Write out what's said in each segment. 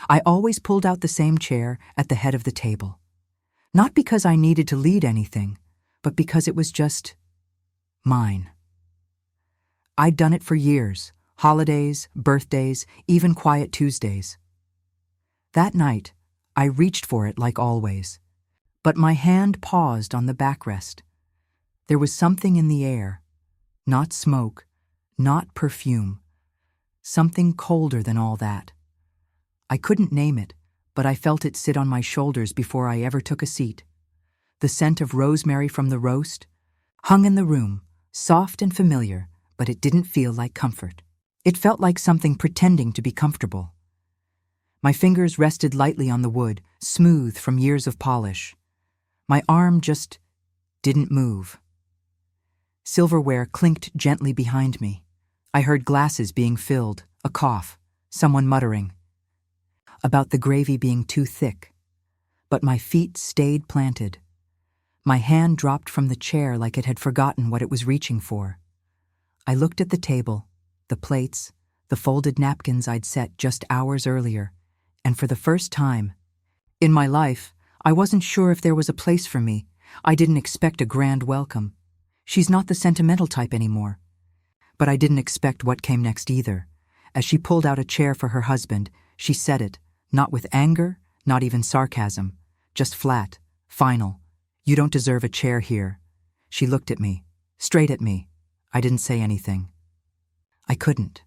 I always pulled out the same chair at the head of the table. Not because I needed to lead anything, but because it was just mine. I'd done it for years, holidays, birthdays, even quiet Tuesdays. That night, I reached for it like always, but my hand paused on the backrest. There was something in the air, not smoke, not perfume, something colder than all that. I couldn't name it, but I felt it sit on my shoulders before I ever took a seat. The scent of rosemary from the roast hung in the room, soft and familiar, but it didn't feel like comfort. It felt like something pretending to be comfortable. My fingers rested lightly on the wood, smooth from years of polish. My arm just didn't move. Silverware clinked gently behind me. I heard glasses being filled, a cough, someone muttering about the gravy being too thick. But my feet stayed planted. My hand dropped from the chair like it had forgotten what it was reaching for. I looked at the table, the plates, the folded napkins I'd set just hours earlier, and for the first time in my life, I wasn't sure if there was a place for me. I didn't expect a grand welcome. She's not the sentimental type anymore. But I didn't expect what came next either. As she pulled out a chair for her husband, she said it, not with anger, not even sarcasm, just flat, final. "You don't deserve a chair here." She looked at me, straight at me. I didn't say anything. I couldn't.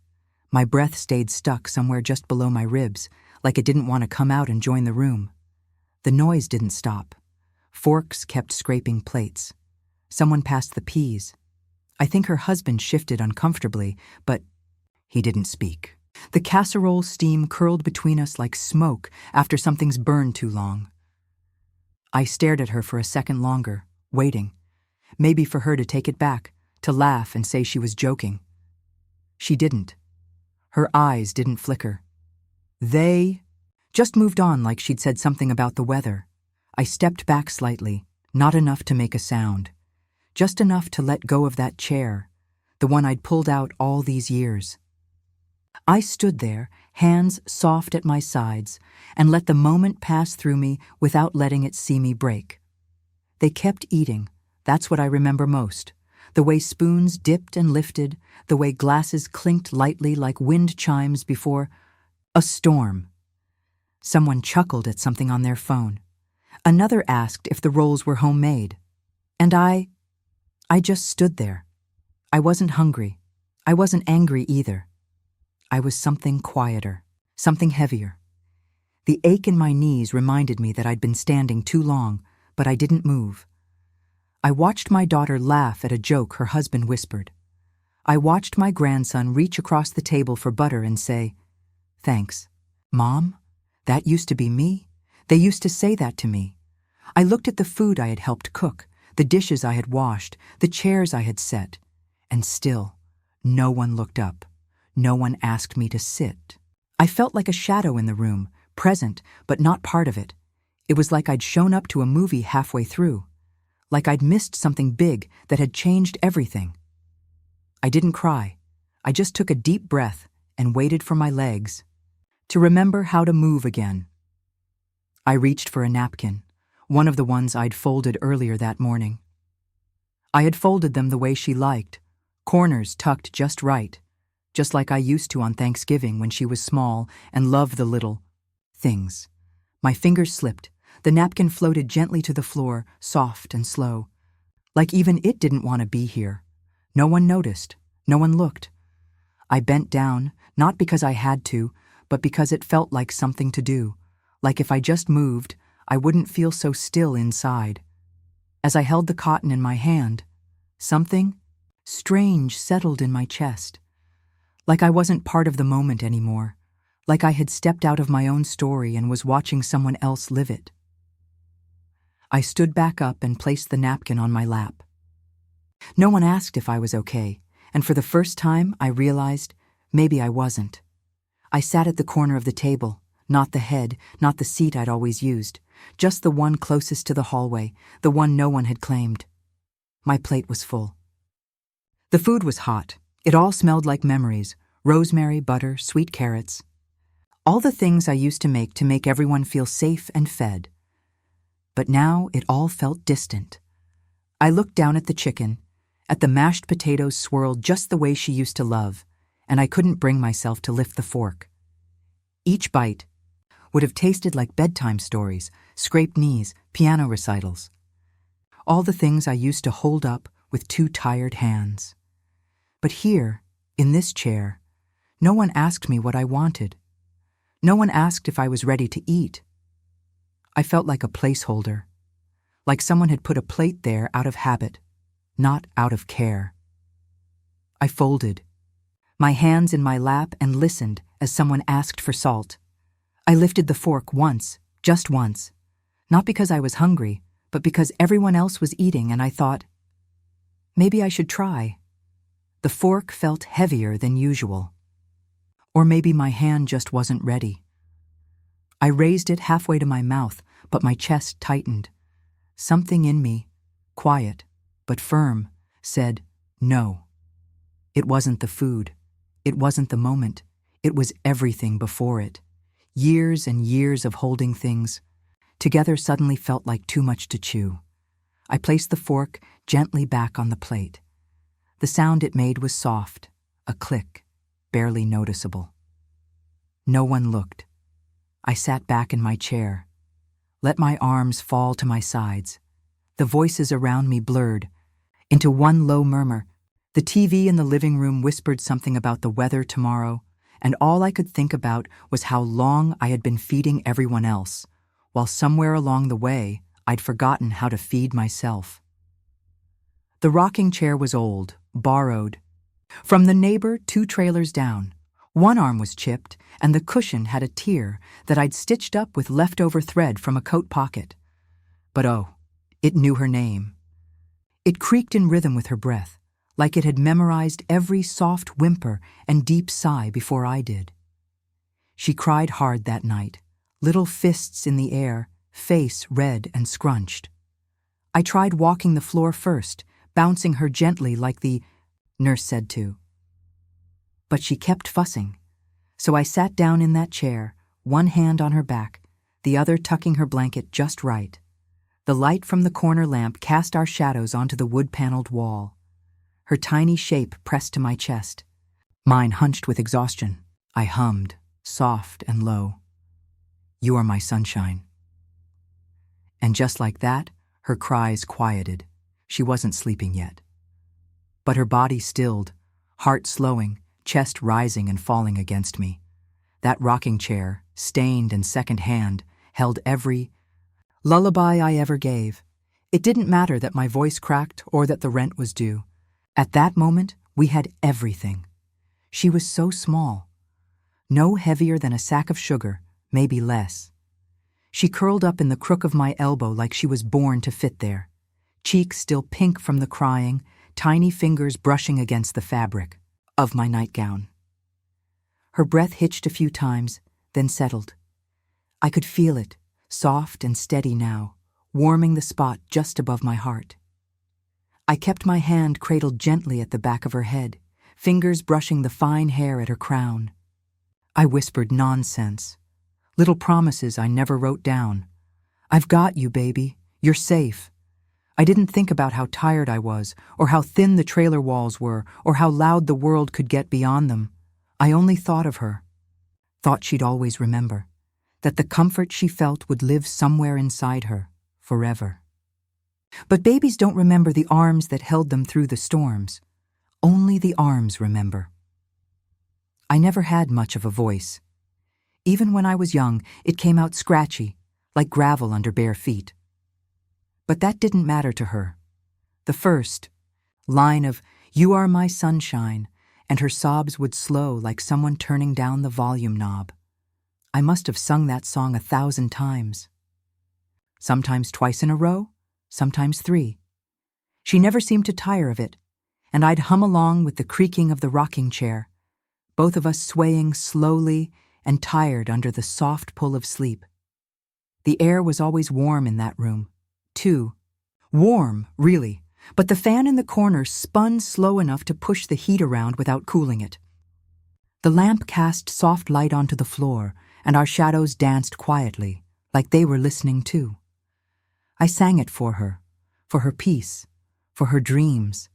My breath stayed stuck somewhere just below my ribs, like it didn't want to come out and join the room. The noise didn't stop. Forks kept scraping plates. Someone passed the peas. I think her husband shifted uncomfortably, but he didn't speak. The casserole steam curled between us like smoke after something's burned too long. I stared at her for a second longer, waiting. Maybe for her to take it back, to laugh and say she was joking. She didn't. Her eyes didn't flicker. They just moved on like she'd said something about the weather. I stepped back slightly, not enough to make a sound. Just enough to let go of that chair, the one I'd pulled out all these years. I stood there, hands soft at my sides, and let the moment pass through me without letting it see me break. They kept eating. That's what I remember most. The way spoons dipped and lifted, the way glasses clinked lightly like wind chimes before a storm. Someone chuckled at something on their phone. Another asked if the rolls were homemade. And I just stood there. I wasn't hungry. I wasn't angry either. I was something quieter, something heavier. The ache in my knees reminded me that I'd been standing too long, but I didn't move. I watched my daughter laugh at a joke her husband whispered. I watched my grandson reach across the table for butter and say, "Thanks. Mom, that used to be me. They used to say that to me." I looked at the food I had helped cook, the dishes I had washed, the chairs I had set, and still, no one looked up. No one asked me to sit. I felt like a shadow in the room, present, but not part of it. It was like I'd shown up to a movie halfway through, like I'd missed something big that had changed everything. I didn't cry. I just took a deep breath and waited for my legs to remember how to move again. I reached for a napkin, one of the ones I'd folded earlier that morning. I had folded them the way she liked, corners tucked just right, just like I used to on Thanksgiving when she was small and loved the little things. My fingers slipped. The napkin floated gently to the floor, soft and slow, like even it didn't want to be here. No one noticed. No one looked. I bent down, not because I had to, but because it felt like something to do, like if I just moved, I wouldn't feel so still inside. As I held the cotton in my hand, something strange settled in my chest. Like I wasn't part of the moment anymore, like I had stepped out of my own story and was watching someone else live it. I stood back up and placed the napkin on my lap. No one asked if I was okay, and for the first time I realized maybe I wasn't. I sat at the corner of the table, not the head, not the seat I'd always used, just the one closest to the hallway, the one no one had claimed. My plate was full. The food was hot. It all smelled like memories: rosemary, butter, sweet carrots. All the things I used to make everyone feel safe and fed. But now it all felt distant. I looked down at the chicken, at the mashed potatoes swirled just the way she used to love, and I couldn't bring myself to lift the fork. Each bite would have tasted like bedtime stories, scraped knees, piano recitals. All the things I used to hold up with two tired hands. But here, in this chair, no one asked me what I wanted. No one asked if I was ready to eat. I felt like a placeholder, like someone had put a plate there out of habit, not out of care. I folded, my hands in my lap, and listened as someone asked for salt. I lifted the fork once, just once, not because I was hungry, but because everyone else was eating, and I thought, maybe I should try. The fork felt heavier than usual. Or maybe my hand just wasn't ready. I raised it halfway to my mouth, but my chest tightened. Something in me, quiet but firm, said no. It wasn't the food. It wasn't the moment. It was everything before it. Years and years of holding things together suddenly felt like too much to chew. I placed the fork gently back on the plate. The sound it made was soft, a click, barely noticeable. No one looked. I sat back in my chair, let my arms fall to my sides. The voices around me blurred into one low murmur. The TV in the living room whispered something about the weather tomorrow, and all I could think about was how long I had been feeding everyone else, while somewhere along the way I'd forgotten how to feed myself. The rocking chair was old, borrowed from the neighbor 2 trailers down. One arm was chipped, and the cushion had a tear that I'd stitched up with leftover thread from a coat pocket. But oh, it knew her name. It creaked in rhythm with her breath, like it had memorized every soft whimper and deep sigh before I did. She cried hard that night, little fists in the air, face red and scrunched. I tried walking the floor first, bouncing her gently like the nurse said to. But she kept fussing, so I sat down in that chair, one hand on her back, the other tucking her blanket just right. The light from the corner lamp cast our shadows onto the wood-paneled wall. Her tiny shape pressed to my chest, mine hunched with exhaustion. I hummed, soft and low, "You are my sunshine." And just like that, her cries quieted. She wasn't sleeping yet. But her body stilled, heart slowing, chest rising and falling against me. That rocking chair, stained and second-hand, held every lullaby I ever gave. It didn't matter that my voice cracked or that the rent was due. At that moment, we had everything. She was so small. No heavier than a sack of sugar, maybe less. She curled up in the crook of my elbow like she was born to fit there. Cheeks still pink from the crying, tiny fingers brushing against the fabric of my nightgown. Her breath hitched a few times, then settled. I could feel it, soft and steady now, warming the spot just above my heart. I kept my hand cradled gently at the back of her head, fingers brushing the fine hair at her crown. I whispered nonsense, little promises I never wrote down. "I've got you, baby. You're safe." I didn't think about how tired I was, or how thin the trailer walls were, or how loud the world could get beyond them. I only thought of her. Thought she'd always remember, that the comfort she felt would live somewhere inside her, forever. But babies don't remember the arms that held them through the storms. Only the arms remember. I never had much of a voice. Even when I was young, it came out scratchy, like gravel under bare feet. But that didn't matter to her. The first line of "You are my sunshine," and her sobs would slow like someone turning down the volume knob. I must have sung that song 1,000 times. Sometimes twice in a row, sometimes 3. She never seemed to tire of it, and I'd hum along with the creaking of the rocking chair, both of us swaying slowly and tired under the soft pull of sleep. The air was always warm in that room, too. Warm, really, but the fan in the corner spun slow enough to push the heat around without cooling it. The lamp cast soft light onto the floor, and our shadows danced quietly, like they were listening too. I sang it for her peace, for her dreams.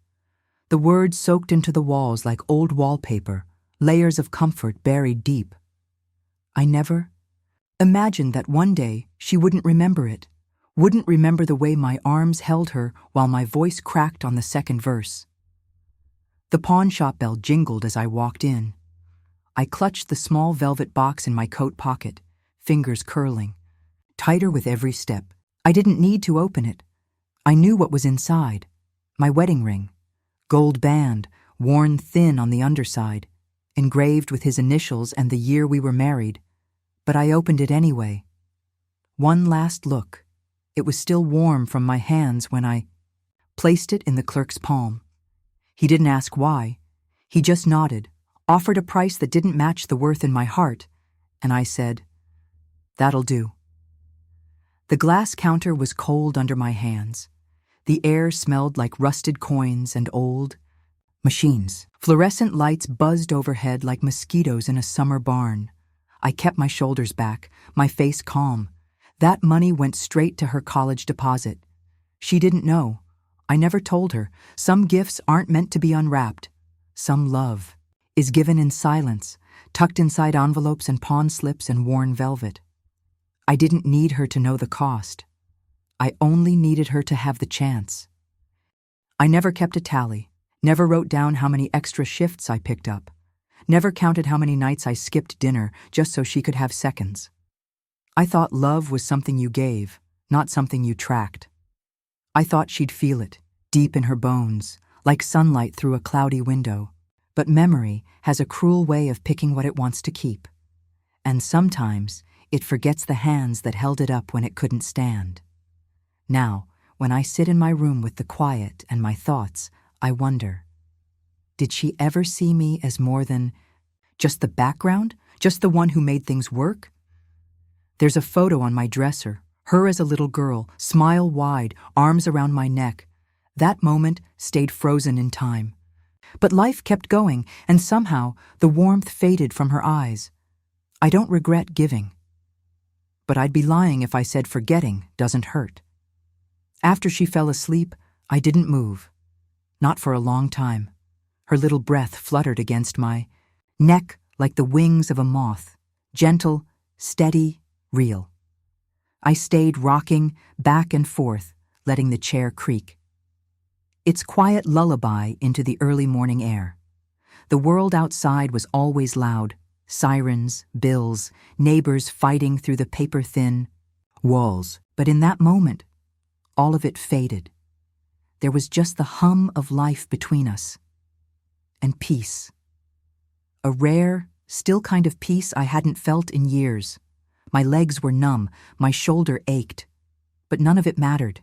The words soaked into the walls like old wallpaper, layers of comfort buried deep. I never imagined that one day she wouldn't remember it, wouldn't remember the way my arms held her while my voice cracked on the second verse. The pawn shop bell jingled as I walked in. I clutched the small velvet box in my coat pocket, fingers curling, tighter with every step. I didn't need to open it. I knew what was inside. My wedding ring, gold band, worn thin on the underside, engraved with his initials and the year we were married. But I opened it anyway. One last look. It was still warm from my hands when I placed it in the clerk's palm. He didn't ask why. He just nodded, offered a price that didn't match the worth in my heart, and I said, "That'll do." The glass counter was cold under my hands. The air smelled like rusted coins and old machines. Fluorescent lights buzzed overhead like mosquitoes in a summer barn. I kept my shoulders back, my face calm. That money went straight to her college deposit. She didn't know. I never told her. Some gifts aren't meant to be unwrapped. Some love is given in silence, tucked inside envelopes and pawn slips and worn velvet. I didn't need her to know the cost. I only needed her to have the chance. I never kept a tally, never wrote down how many extra shifts I picked up, never counted how many nights I skipped dinner just so she could have seconds. I thought love was something you gave, not something you tracked. I thought she'd feel it, deep in her bones, like sunlight through a cloudy window. But memory has a cruel way of picking what it wants to keep. And sometimes it forgets the hands that held it up when it couldn't stand. Now, when I sit in my room with the quiet and my thoughts, I wonder, did she ever see me as more than just the background, just the one who made things work? There's a photo on my dresser, her as a little girl, smile wide, arms around my neck. That moment stayed frozen in time. But life kept going, and somehow the warmth faded from her eyes. I don't regret giving. But I'd be lying if I said forgetting doesn't hurt. After she fell asleep, I didn't move. Not for a long time. Her little breath fluttered against my neck like the wings of a moth, gentle, steady, real. I stayed rocking back and forth, letting the chair creak. Its quiet lullaby into the early morning air. The world outside was always loud. Sirens, bills, neighbors fighting through the paper-thin walls. But in that moment, all of it faded. There was just the hum of life between us. And peace. A rare, still kind of peace I hadn't felt in years. My legs were numb, my shoulder ached. But none of it mattered.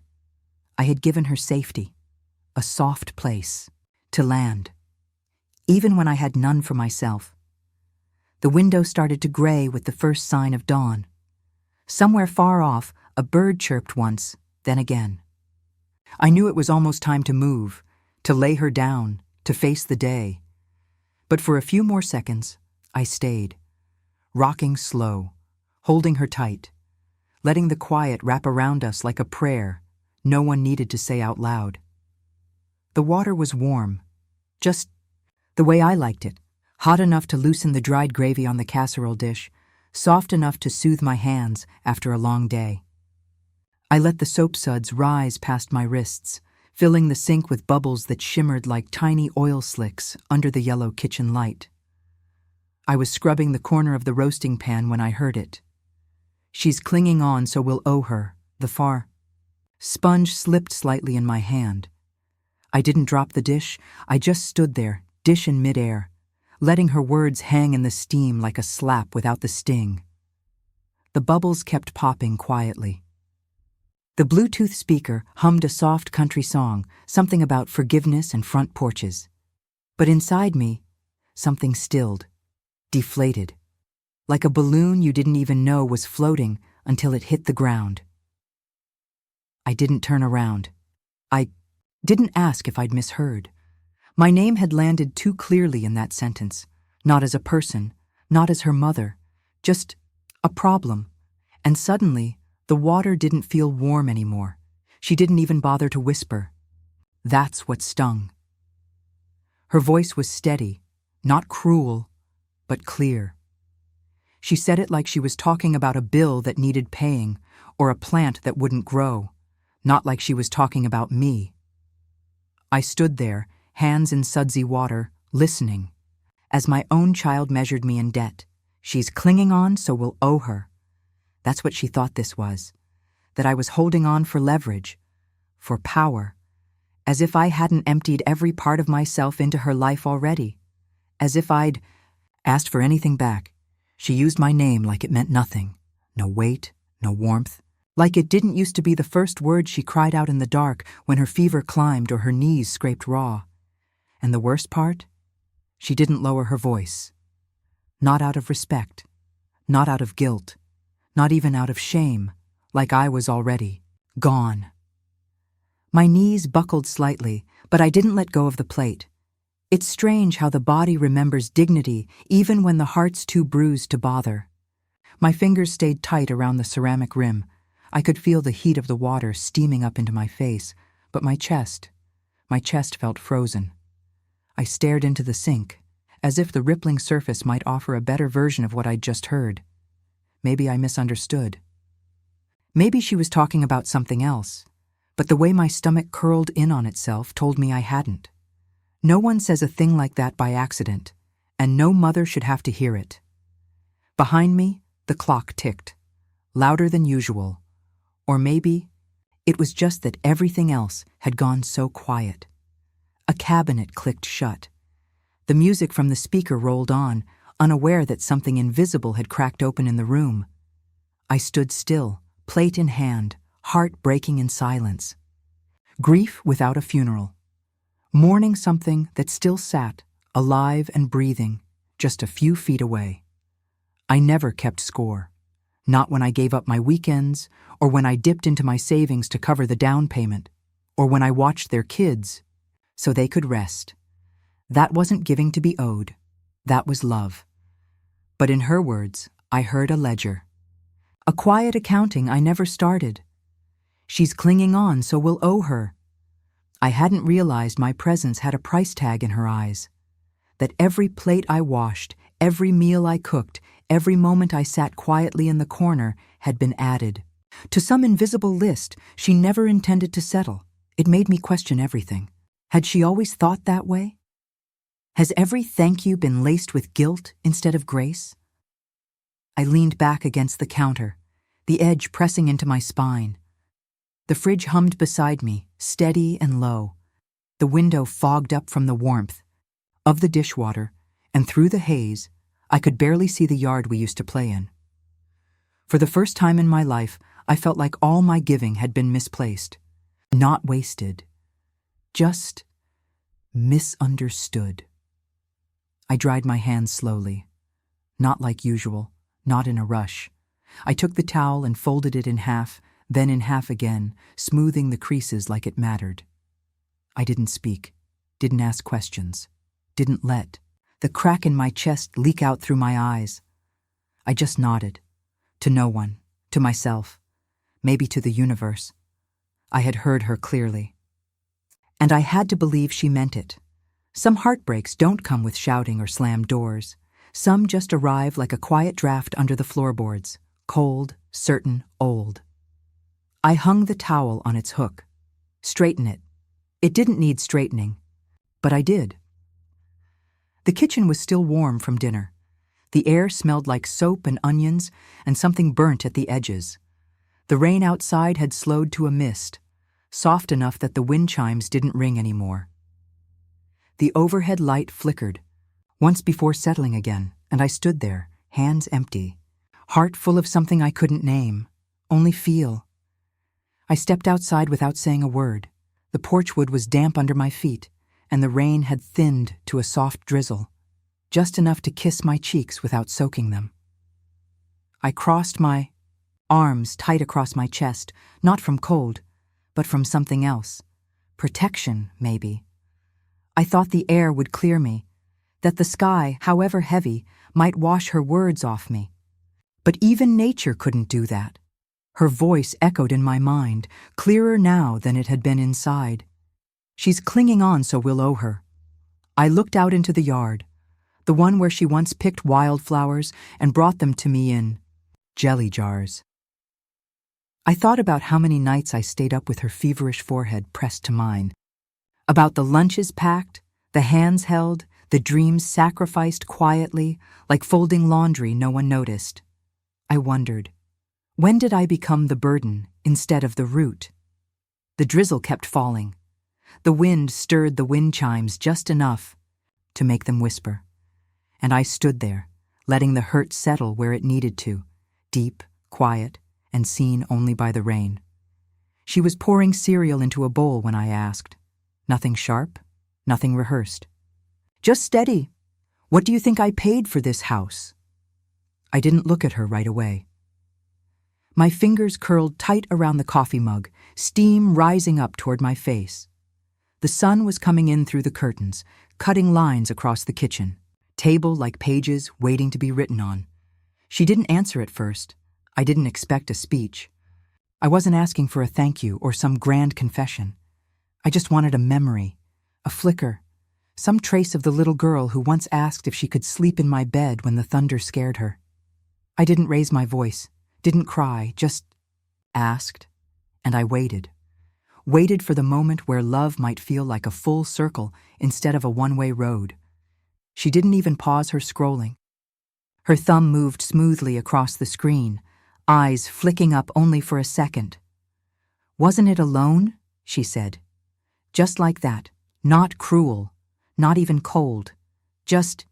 I had given her safety, a soft place to land, even when I had none for myself. The window started to gray with the first sign of dawn. Somewhere far off, a bird chirped once, then again. I knew it was almost time to move, to lay her down, to face the day. But for a few more seconds, I stayed, rocking slow, holding her tight, letting the quiet wrap around us like a prayer no one needed to say out loud. The water was warm, just the way I liked it. Hot enough to loosen the dried gravy on the casserole dish, soft enough to soothe my hands after a long day. I let the soap suds rise past my wrists, filling the sink with bubbles that shimmered like tiny oil slicks under the yellow kitchen light. I was scrubbing the corner of the roasting pan when I heard it. "She's clinging on, so we'll owe her," the far sponge slipped slightly in my hand. I didn't drop the dish, I just stood there, dish in midair, letting her words hang in the steam like a slap without the sting. The bubbles kept popping quietly. The Bluetooth speaker hummed a soft country song, something about forgiveness and front porches. But inside me, something stilled, deflated, like a balloon you didn't even know was floating until it hit the ground. I didn't turn around. I didn't ask if I'd misheard. My name had landed too clearly in that sentence, not as a person, not as her mother, just a problem, and suddenly, the water didn't feel warm anymore. She didn't even bother to whisper. That's what stung. Her voice was steady, not cruel, but clear. She said it like she was talking about a bill that needed paying or a plant that wouldn't grow, not like she was talking about me. I stood there, hands in sudsy water, listening, as my own child measured me in debt. She's clinging on, so we'll owe her. That's what she thought this was, that I was holding on for leverage, for power, as if I hadn't emptied every part of myself into her life already, as if I'd asked for anything back. She used my name like it meant nothing, no weight, no warmth, like it didn't used to be the first word she cried out in the dark when her fever climbed or her knees scraped raw. And the worst part? She didn't lower her voice. Not out of respect, not out of guilt, not even out of shame, like I was already gone. My knees buckled slightly, but I didn't let go of the plate. It's strange how the body remembers dignity even when the heart's too bruised to bother. My fingers stayed tight around the ceramic rim. I could feel the heat of the water steaming up into my face, but my chest felt frozen. I stared into the sink, as if the rippling surface might offer a better version of what I'd just heard. Maybe I misunderstood. Maybe she was talking about something else, but the way my stomach curled in on itself told me I hadn't. No one says a thing like that by accident, and no mother should have to hear it. Behind me, the clock ticked, louder than usual, or maybe it was just that everything else had gone so quiet. A cabinet clicked shut. The music from the speaker rolled on, unaware that something invisible had cracked open in the room. I stood still, plate in hand, heart breaking in silence. Grief without a funeral. Mourning something that still sat, alive and breathing, just a few feet away. I never kept score. Not when I gave up my weekends, or when I dipped into my savings to cover the down payment, or when I watched their kids so they could rest. That wasn't giving to be owed. That was love. But in her words, I heard a ledger. A quiet accounting I never started. She's clinging on, so we'll owe her. I hadn't realized my presence had a price tag in her eyes. That every plate I washed, every meal I cooked, every moment I sat quietly in the corner had been added. To some invisible list she never intended to settle. It made me question everything. Had she always thought that way? Has every thank you been laced with guilt instead of grace? I leaned back against the counter, the edge pressing into my spine. The fridge hummed beside me, steady and low. The window fogged up from the warmth of the dishwater, and through the haze, I could barely see the yard we used to play in. For the first time in my life, I felt like all my giving had been misplaced, not wasted, just misunderstood. I dried my hands slowly, not like usual, not in a rush. I took the towel and folded it in half, then in half again, smoothing the creases like it mattered. I didn't speak, didn't ask questions, didn't let the crack in my chest leak out through my eyes. I just nodded, to no one, to myself, maybe to the universe. I had heard her clearly. And I had to believe she meant it. Some heartbreaks don't come with shouting or slammed doors. Some just arrive like a quiet draft under the floorboards, cold, certain, old. I hung the towel on its hook. Straighten it. It didn't need straightening, but I did. The kitchen was still warm from dinner. The air smelled like soap and onions and something burnt at the edges. The rain outside had slowed to a mist, soft enough that the wind chimes didn't ring anymore. The overhead light flickered, once before settling again, and I stood there, hands empty, heart full of something I couldn't name, only feel. I stepped outside without saying a word. The porch wood was damp under my feet, and the rain had thinned to a soft drizzle, just enough to kiss my cheeks without soaking them. I crossed my arms tight across my chest, not from cold, but from something else. Protection, maybe. I thought the air would clear me, that the sky, however heavy, might wash her words off me. But even nature couldn't do that. Her voice echoed in my mind, clearer now than it had been inside. She's clinging on, so we'll owe her. I looked out into the yard, the one where she once picked wildflowers and brought them to me in jelly jars. I thought about how many nights I stayed up with her feverish forehead pressed to mine, about the lunches packed, the hands held, the dreams sacrificed quietly, like folding laundry no one noticed. I wondered, when did I become the burden instead of the root? The drizzle kept falling. The wind stirred the wind chimes just enough to make them whisper. And I stood there, letting the hurt settle where it needed to, deep, quiet, and seen only by the rain. She was pouring cereal into a bowl when I asked. Nothing sharp, nothing rehearsed. Just steady. What do you think I paid for this house? I didn't look at her right away. My fingers curled tight around the coffee mug, steam rising up toward my face. The sun was coming in through the curtains, cutting lines across the kitchen, table like pages waiting to be written on. She didn't answer at first. I didn't expect a speech. I wasn't asking for a thank you or some grand confession. I just wanted a memory, a flicker, some trace of the little girl who once asked if she could sleep in my bed when the thunder scared her. I didn't raise my voice, didn't cry, just asked, and I waited. Waited for the moment where love might feel like a full circle instead of a one-way road. She didn't even pause her scrolling. Her thumb moved smoothly across the screen, eyes flicking up only for a second. "Wasn't it alone?" she said. Just like that, not cruel, not even cold, just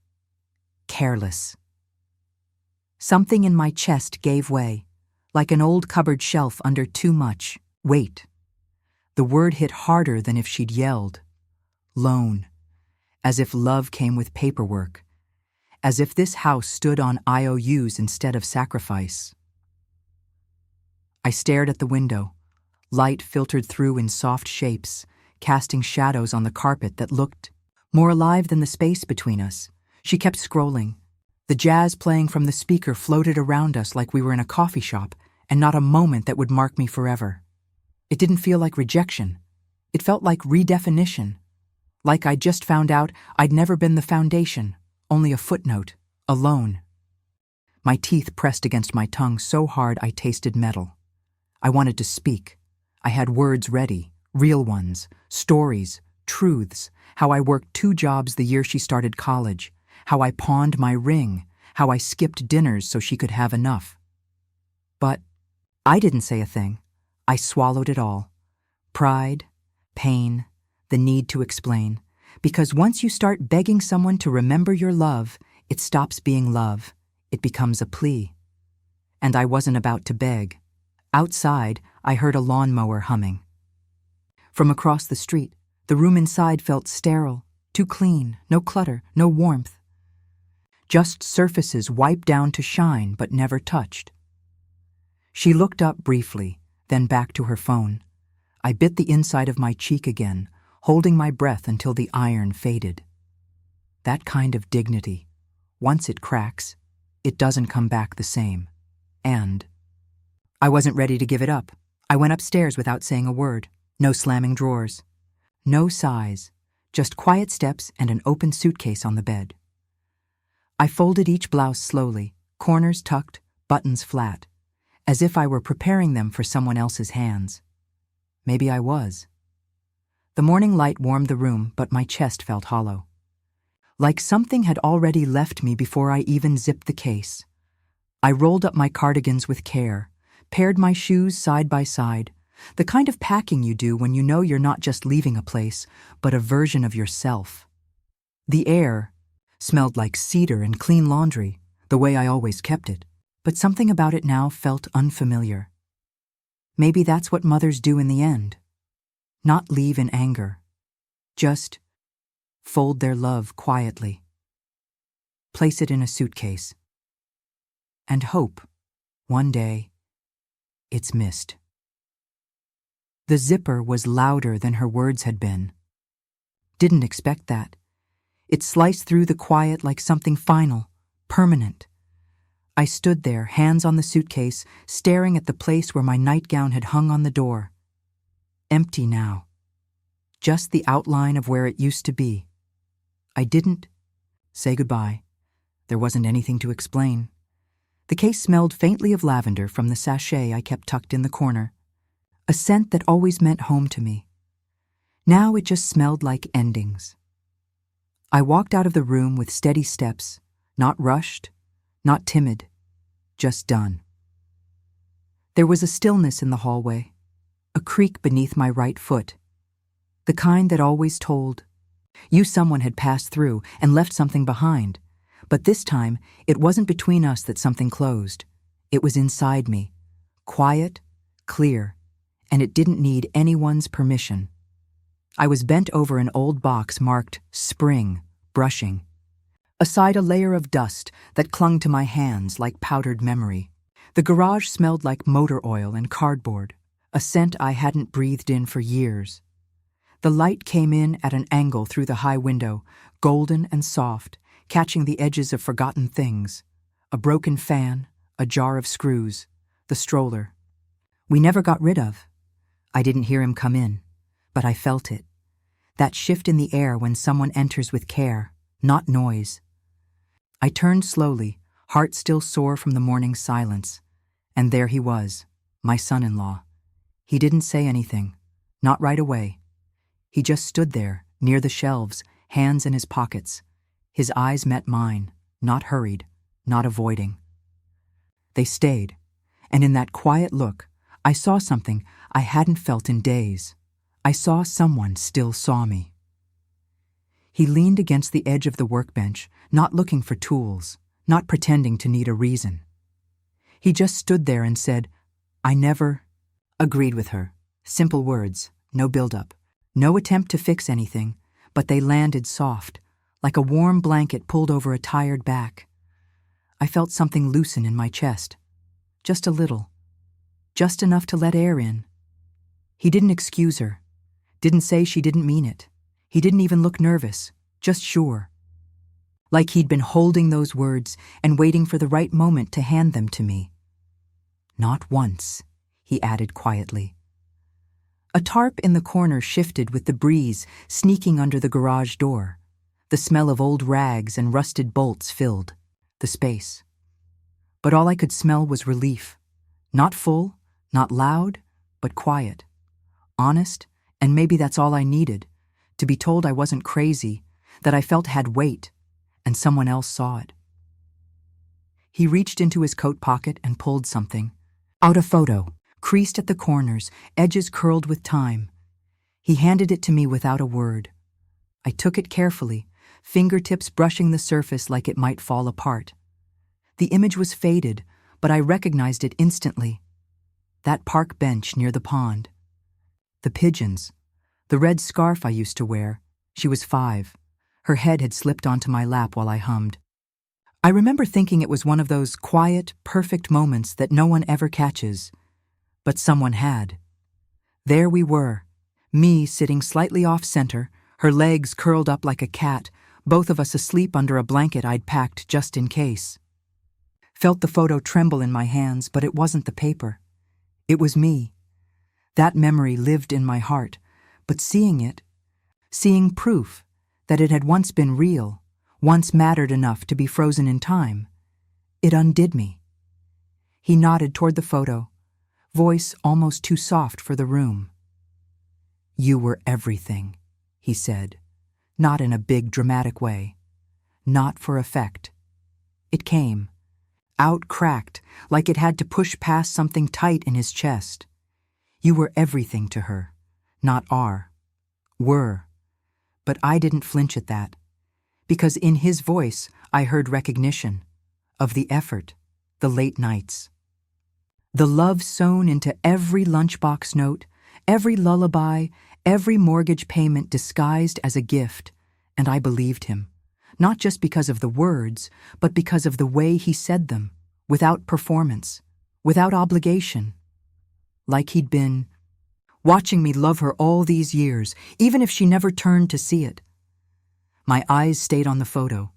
careless. Something in my chest gave way, like an old cupboard shelf under too much weight. The word hit harder than if she'd yelled. Loan. As if love came with paperwork. As if this house stood on IOUs instead of sacrifice. I stared at the window. Light filtered through in soft shapes, casting shadows on the carpet that looked more alive than the space between us. She kept scrolling. The jazz playing from the speaker floated around us like we were in a coffee shop, and not a moment that would mark me forever. It didn't feel like rejection. It felt like redefinition. Like I'd just found out I'd never been the foundation, only a footnote, alone. My teeth pressed against my tongue so hard I tasted metal. I wanted to speak. I had words ready, real ones, stories, truths, how I worked 2 jobs the year she started college, how I pawned my ring, how I skipped dinners so she could have enough. But I didn't say a thing. I swallowed it all. Pride, pain, the need to explain. Because once you start begging someone to remember your love, it stops being love. It becomes a plea. And I wasn't about to beg. Outside, I heard a lawnmower humming. From across the street, the room inside felt sterile, too clean, no clutter, no warmth. Just surfaces wiped down to shine but never touched. She looked up briefly, then back to her phone. I bit the inside of my cheek again, holding my breath until the iron faded. That kind of dignity, once it cracks, it doesn't come back the same. And I wasn't ready to give it up. I went upstairs without saying a word. No slamming drawers. No sighs. Just quiet steps and an open suitcase on the bed. I folded each blouse slowly, corners tucked, buttons flat, as if I were preparing them for someone else's hands. Maybe I was. The morning light warmed the room, but my chest felt hollow. Like something had already left me before I even zipped the case. I rolled up my cardigans with care, paired my shoes side by side, the kind of packing you do when you know you're not just leaving a place, but a version of yourself. The air smelled like cedar and clean laundry, the way I always kept it, but something about it now felt unfamiliar. Maybe that's what mothers do in the end. Not leave in anger. Just fold their love quietly. Place it in a suitcase. And hope, one day, it's missed. The zipper was louder than her words had been. Didn't expect that. It sliced through the quiet like something final, permanent. I stood there, hands on the suitcase, staring at the place where my nightgown had hung on the door. Empty now. Just the outline of where it used to be. I didn't say goodbye. There wasn't anything to explain. The case smelled faintly of lavender from the sachet I kept tucked in the corner, a scent that always meant home to me. Now it just smelled like endings. I walked out of the room with steady steps, not rushed, not timid, just done. There was a stillness in the hallway, a creak beneath my right foot, the kind that always told, you someone had passed through and left something behind. But this time, it wasn't between us that something closed. It was inside me, quiet, clear, and it didn't need anyone's permission. I was bent over an old box marked Spring, brushing. Aside a layer of dust that clung to my hands like powdered memory. The garage smelled like motor oil and cardboard, a scent I hadn't breathed in for years. The light came in at an angle through the high window, golden and soft, catching the edges of forgotten things. A broken fan, a jar of screws, the stroller. We never got rid of. I didn't hear him come in, but I felt it. That shift in the air when someone enters with care, not noise. I turned slowly, heart still sore from the morning's silence. And there he was, my son-in-law. He didn't say anything, not right away. He just stood there, near the shelves, hands in his pockets. His eyes met mine, not hurried, not avoiding. They stayed, and in that quiet look, I saw something I hadn't felt in days. I saw someone still saw me. He leaned against the edge of the workbench, not looking for tools, not pretending to need a reason. He just stood there and said, I never agreed with her. Simple words, no build-up. No attempt to fix anything, but they landed soft, like a warm blanket pulled over a tired back. I felt something loosen in my chest. Just a little. Just enough to let air in. He didn't excuse her. Didn't say she didn't mean it. He didn't even look nervous, just sure. Like he'd been holding those words and waiting for the right moment to hand them to me. Not once, he added quietly. A tarp in the corner shifted with the breeze sneaking under the garage door. The smell of old rags and rusted bolts filled the space. But all I could smell was relief. Not full, not loud, but quiet. Honest, and maybe that's all I needed, to be told I wasn't crazy, that I felt had weight, and someone else saw it. He reached into his coat pocket and pulled something. Out a photo. Creased at the corners, edges curled with time. He handed it to me without a word. I took it carefully, fingertips brushing the surface like it might fall apart. The image was faded, but I recognized it instantly. That park bench near the pond. The pigeons. The red scarf I used to wear. She was 5. Her head had slipped onto my lap while I hummed. I remember thinking it was one of those quiet, perfect moments that no one ever catches. But someone had. There we were, me sitting slightly off-center, her legs curled up like a cat, both of us asleep under a blanket I'd packed just in case. Felt the photo tremble in my hands, but it wasn't the paper. It was me. That memory lived in my heart, but seeing it, seeing proof that it had once been real, once mattered enough to be frozen in time, it undid me. He nodded toward the photo, voice almost too soft for the room. You were everything, he said, not in a big dramatic way, not for effect. It came, out cracked, like it had to push past something tight in his chest. You were everything to her, not are. Were. But I didn't flinch at that, because in his voice I heard recognition of the effort, the late nights. The love sewn into every lunchbox note, every lullaby, every mortgage payment disguised as a gift, and I believed him, not just because of the words, but because of the way he said them, without performance, without obligation. Like he'd been watching me love her all these years, even if she never turned to see it. My eyes stayed on the photo.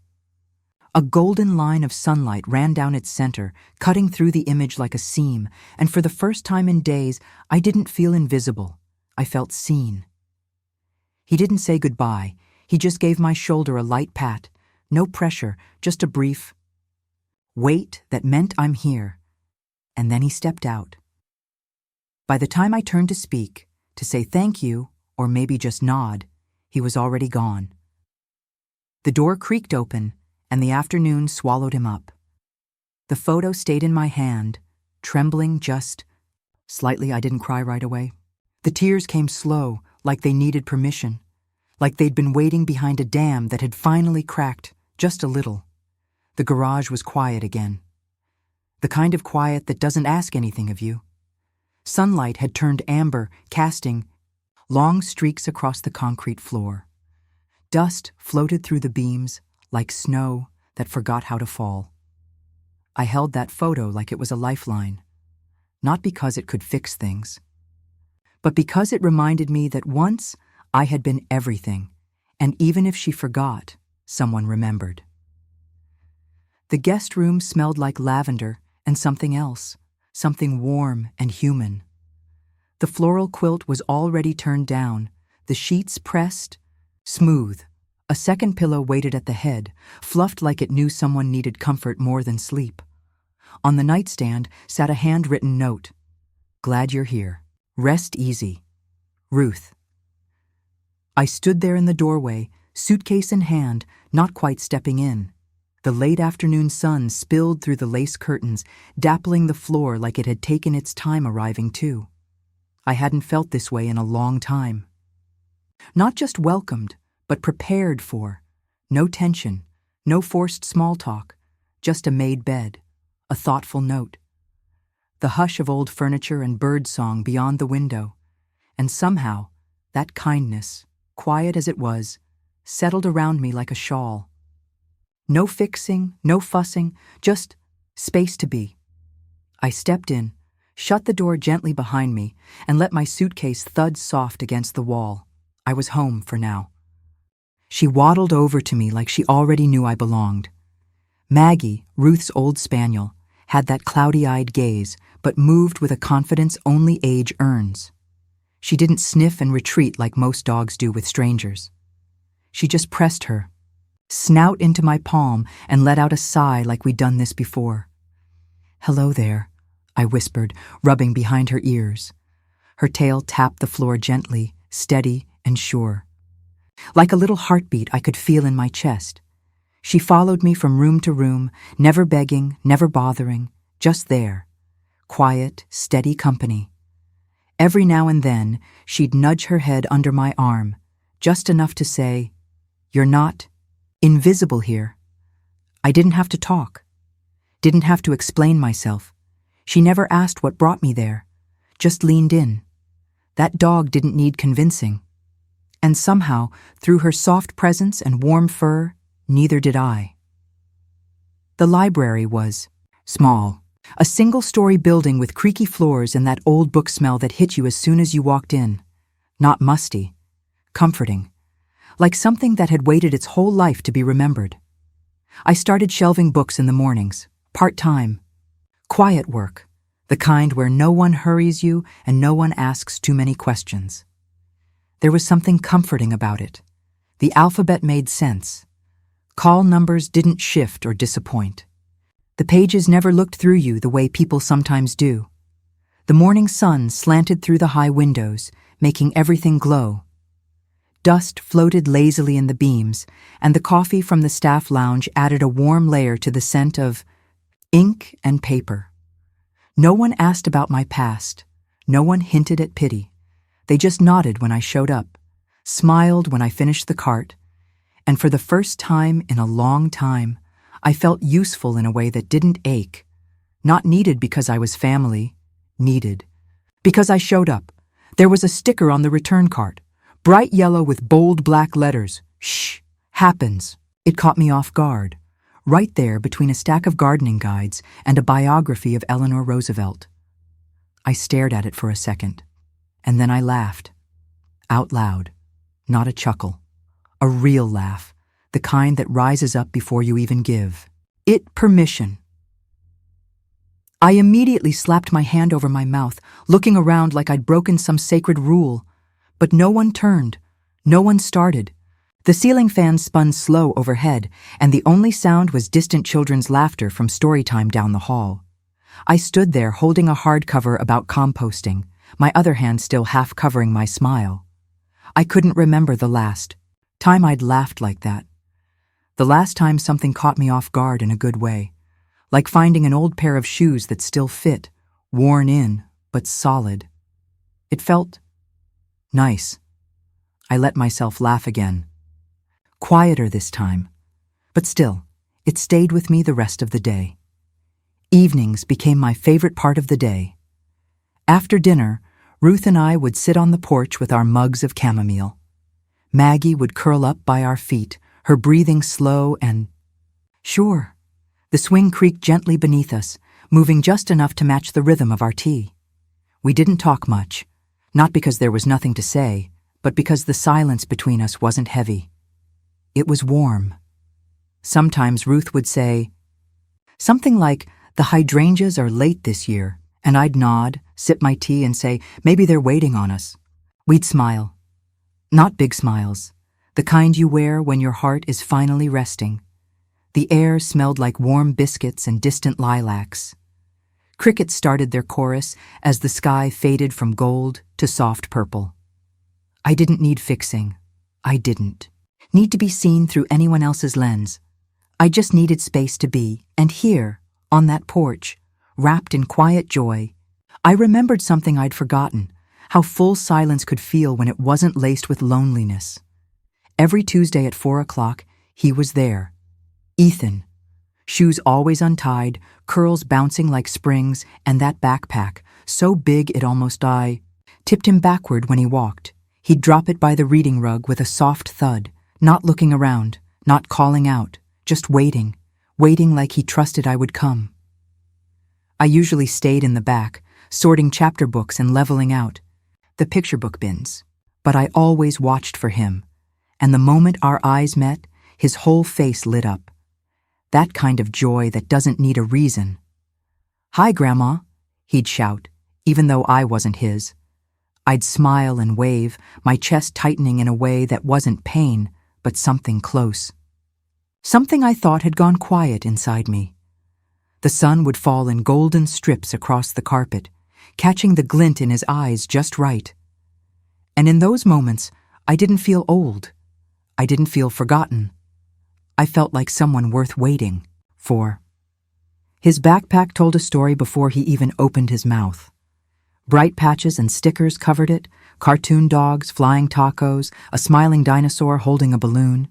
A golden line of sunlight ran down its center, cutting through the image like a seam, and for the first time in days, I didn't feel invisible. I felt seen. He didn't say goodbye. He just gave my shoulder a light pat. No pressure, just a brief wait that meant I'm here. And then he stepped out. By the time I turned to speak, to say thank you, or maybe just nod, he was already gone. The door creaked open, and the afternoon swallowed him up. The photo stayed in my hand, trembling just slightly. I didn't cry right away. The tears came slow, like they needed permission, like they'd been waiting behind a dam that had finally cracked just a little. The garage was quiet again. The kind of quiet that doesn't ask anything of you. Sunlight had turned amber, casting long streaks across the concrete floor. Dust floated through the beams like snow that forgot how to fall. I held that photo like it was a lifeline, not because it could fix things, but because it reminded me that once I had been everything, and even if she forgot, someone remembered. The guest room smelled like lavender and something else, something warm and human. The floral quilt was already turned down, the sheets pressed, smooth. A second pillow waited at the head, fluffed like it knew someone needed comfort more than sleep. On the nightstand sat a handwritten note. Glad you're here. Rest easy. Ruth. I stood there in the doorway, suitcase in hand, not quite stepping in. The late afternoon sun spilled through the lace curtains, dappling the floor like it had taken its time arriving too. I hadn't felt this way in a long time. Not just welcomed, but prepared for. No tension, no forced small talk, just a made bed, a thoughtful note. The hush of old furniture and bird song beyond the window, and somehow, that kindness, quiet as it was, settled around me like a shawl. No fixing, no fussing, just space to be. I stepped in, shut the door gently behind me, and let my suitcase thud soft against the wall. I was home for now. She waddled over to me like she already knew I belonged. Maggie, Ruth's old spaniel, had that cloudy-eyed gaze, but moved with a confidence only age earns. She didn't sniff and retreat like most dogs do with strangers. She just pressed her snout into my palm and let out a sigh like we'd done this before. Hello there, I whispered, rubbing behind her ears. Her tail tapped the floor gently, steady and sure. Like a little heartbeat I could feel in my chest. She followed me from room to room, never begging, never bothering, just there. Quiet, steady company. Every now and then, she'd nudge her head under my arm, just enough to say, "You're not invisible here." I didn't have to talk. Didn't have to explain myself. She never asked what brought me there, just leaned in. That dog didn't need convincing. And somehow, through her soft presence and warm fur, neither did I. The library was small, a single-story building with creaky floors and that old book smell that hit you as soon as you walked in. Not musty, comforting, like something that had waited its whole life to be remembered. I started shelving books in the mornings, part-time. Quiet work, the kind where no one hurries you and no one asks too many questions. There was something comforting about it. The alphabet made sense. Call numbers didn't shift or disappoint. The pages never looked through you the way people sometimes do. The morning sun slanted through the high windows, making everything glow. Dust floated lazily in the beams, and the coffee from the staff lounge added a warm layer to the scent of ink and paper. No one asked about my past. No one hinted at pity. They just nodded when I showed up, smiled when I finished the cart, and for the first time in a long time, I felt useful in a way that didn't ache. Not needed because I was family, needed because I showed up. There was a sticker on the return cart, bright yellow with bold black letters. Shh, happens. It caught me off guard, right there between a stack of gardening guides and a biography of Eleanor Roosevelt. I stared at it for a second, and then I laughed. Out loud, not a chuckle. A real laugh, the kind that rises up before you even give it permission. I immediately slapped my hand over my mouth, looking around like I'd broken some sacred rule. But no one turned. No one started. The ceiling fan spun slow overhead, and the only sound was distant children's laughter from story time down the hall. I stood there holding a hardcover about composting, my other hand still half covering my smile. I couldn't remember the last time I'd laughed like that. The last time something caught me off guard in a good way, like finding an old pair of shoes that still fit, worn in, but solid. It felt nice. I let myself laugh again. Quieter this time, but still, it stayed with me the rest of the day. Evenings became my favorite part of the day. After dinner, Ruth and I would sit on the porch with our mugs of chamomile. Maggie would curl up by our feet, her breathing slow and sure. The swing creaked gently beneath us, moving just enough to match the rhythm of our tea. We didn't talk much, not because there was nothing to say, but because the silence between us wasn't heavy. It was warm. Sometimes Ruth would say something like, "The hydrangeas are late this year," and I'd nod, sip my tea, and say, "Maybe they're waiting on us." We'd smile. Not big smiles, the kind you wear when your heart is finally resting. The air smelled like warm biscuits and distant lilacs. Crickets started their chorus as the sky faded from gold to soft purple. I didn't need fixing. I didn't need to be seen through anyone else's lens. I just needed space to be, and here, on that porch, wrapped in quiet joy, I remembered something I'd forgotten, how full silence could feel when it wasn't laced with loneliness. Every Tuesday at 4 o'clock, he was there. Ethan. Shoes always untied, curls bouncing like springs, and that backpack, so big it almost tipped him backward when he walked. He'd drop it by the reading rug with a soft thud, not looking around, not calling out, just waiting like he trusted I would come. I usually stayed in the back, sorting chapter books and leveling out the picture book bins, but I always watched for him, and the moment our eyes met, his whole face lit up. That kind of joy that doesn't need a reason. "Hi, Grandma," he'd shout, even though I wasn't his. I'd smile and wave, my chest tightening in a way that wasn't pain, but something close. Something I thought had gone quiet inside me. The sun would fall in golden strips across the carpet, catching the glint in his eyes just right. And in those moments, I didn't feel old. I didn't feel forgotten. I felt like someone worth waiting for. His backpack told a story before he even opened his mouth. Bright patches and stickers covered it, cartoon dogs, flying tacos, a smiling dinosaur holding a balloon.